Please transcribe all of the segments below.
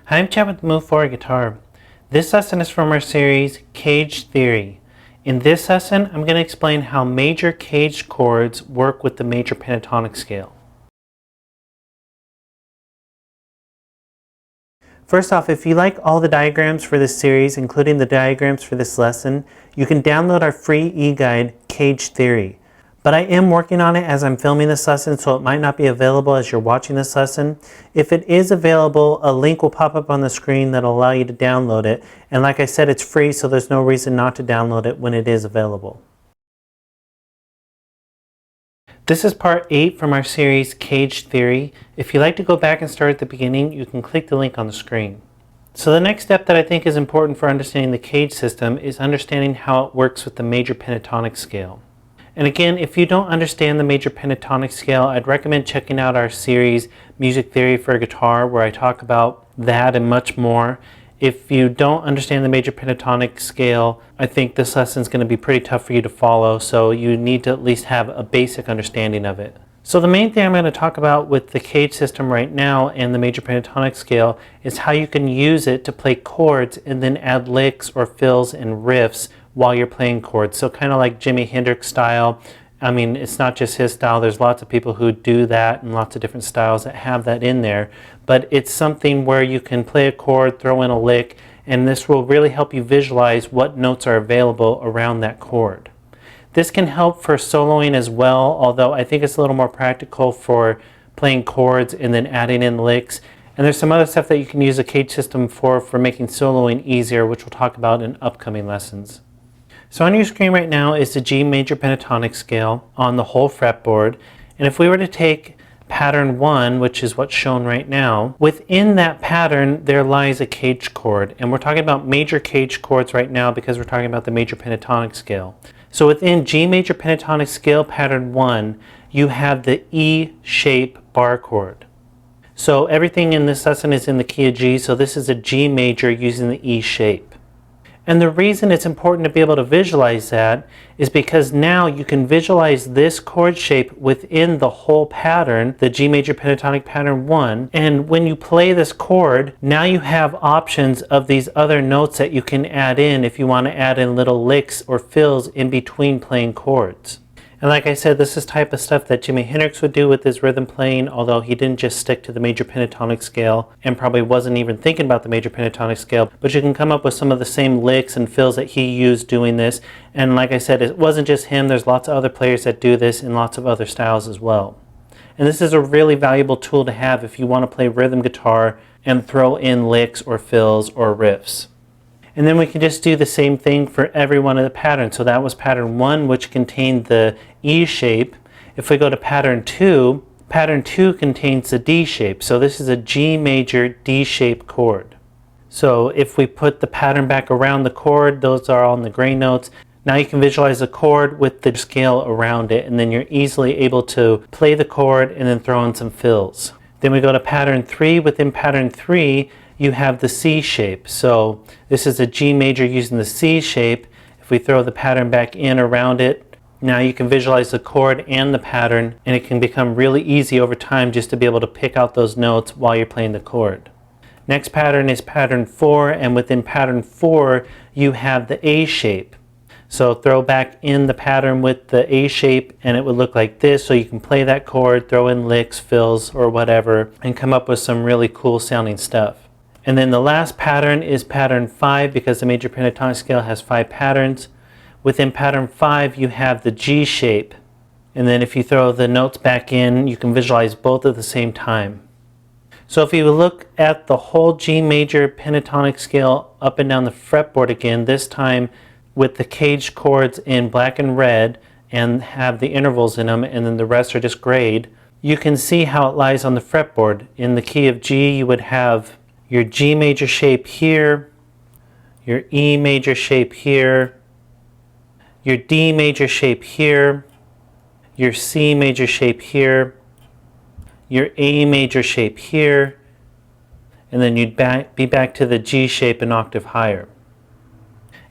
Hi, I'm Chad with Move Forward Guitar. This lesson is from our series CAGED Theory. In this lesson, I'm going to explain how major CAGED chords work with the major pentatonic scale. First off, if you like all the diagrams for this series, including the diagrams for this lesson, you can download our free e-guide, CAGED Theory. But I am working on it as I'm filming this lesson, so it might not be available as you're watching this lesson. If it is available, a link will pop up on the screen that'll allow you to download it. And like I said, it's free, so there's no reason not to download it when it is available. This is part 8 from our series CAGED Theory. If you'd like to go back and start at the beginning, you can click the link on the screen. So the next step that I think is important for understanding the CAGED system is understanding how it works with the major pentatonic scale. And again, if you don't understand the major pentatonic scale, I'd recommend checking out our series Music Theory for Guitar, where I talk about that and much more. If you don't understand the major pentatonic scale, I think this lesson is going to be pretty tough for you to follow, so you need to at least have a basic understanding of it. So the main thing I'm going to talk about with the CAGED system right now and the major pentatonic scale is how you can use it to play chords and then add licks or fills and riffs while you're playing chords. So kind of like Jimi Hendrix style. I mean, it's not just his style. There's lots of people who do that and lots of different styles that have that in there. But it's something where you can play a chord, throw in a lick, and this will really help you visualize what notes are available around that chord. This can help for soloing as well, although I think it's a little more practical for playing chords and then adding in licks. And there's some other stuff that you can use the CAGED system for making soloing easier, which we'll talk about in upcoming lessons. So on your screen right now is the G major pentatonic scale on the whole fretboard. And if we were to take pattern 1, which is what's shown right now, within that pattern there lies a CAGED chord. And we're talking about major CAGED chords right now because we're talking about the major pentatonic scale. So within G major pentatonic scale pattern 1, you have the E shape bar chord. So everything in this lesson is in the key of G, so this is a G major using the E shape. And the reason it's important to be able to visualize that is because now you can visualize this chord shape within the whole pattern, the G major pentatonic pattern 1. And when you play this chord, now you have options of these other notes that you can add in if you want to add in little licks or fills in between playing chords. And like I said, this is type of stuff that Jimi Hendrix would do with his rhythm playing, although he didn't just stick to the major pentatonic scale and probably wasn't even thinking about the major pentatonic scale, but you can come up with some of the same licks and fills that he used doing this. And like I said, it wasn't just him, there's lots of other players that do this in lots of other styles as well. And this is a really valuable tool to have if you want to play rhythm guitar and throw in licks or fills or riffs. And then we can just do the same thing for every one of the patterns. So that was pattern 1, which contained the E shape. If we go to pattern 2 contains the D shape. So this is a G major D shape chord. So if we put the pattern back around the chord, those are all in the gray notes. Now you can visualize the chord with the scale around it, and then you're easily able to play the chord and then throw in some fills. Then we go to pattern 3. Within pattern 3, you have the C shape. So this is a G major using the C shape. If we throw the pattern back in around it, now you can visualize the chord and the pattern, and it can become really easy over time just to be able to pick out those notes while you're playing the chord. Next pattern is pattern 4, and within pattern 4 you have the A shape. So throw back in the pattern with the A shape and it would look like this, so you can play that chord, throw in licks, fills, or whatever, and come up with some really cool sounding stuff. And then the last pattern is pattern 5, because the major pentatonic scale has 5 patterns. Within pattern 5 you have the G shape, and then if you throw the notes back in, you can visualize both at the same time. So if you look at the whole G major pentatonic scale up and down the fretboard again, this time with the CAGED chords in black and red and have the intervals in them, and then the rest are just grayed, you can see how it lies on the fretboard. In the key of G you would have your G major shape here, your E major shape here, your D major shape here, your C major shape here, your A major shape here, and then you'd be back to the G shape an octave higher.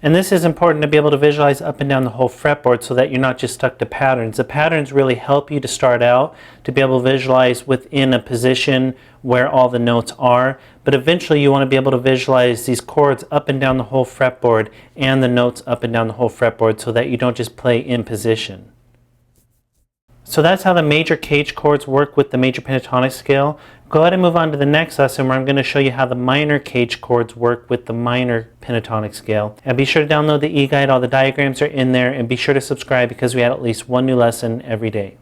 And this is important to be able to visualize up and down the whole fretboard so that you're not just stuck to patterns. The patterns really help you to start out to be able to visualize within a position where all the notes are, but eventually you want to be able to visualize these chords up and down the whole fretboard and the notes up and down the whole fretboard so that you don't just play in position. So that's how the major CAGED chords work with the major pentatonic scale. Go ahead and move on to the next lesson where I'm going to show you how the minor CAGED chords work with the minor pentatonic scale. And be sure to download the e-guide, all the diagrams are in there, and be sure to subscribe because we add at least one new lesson every day.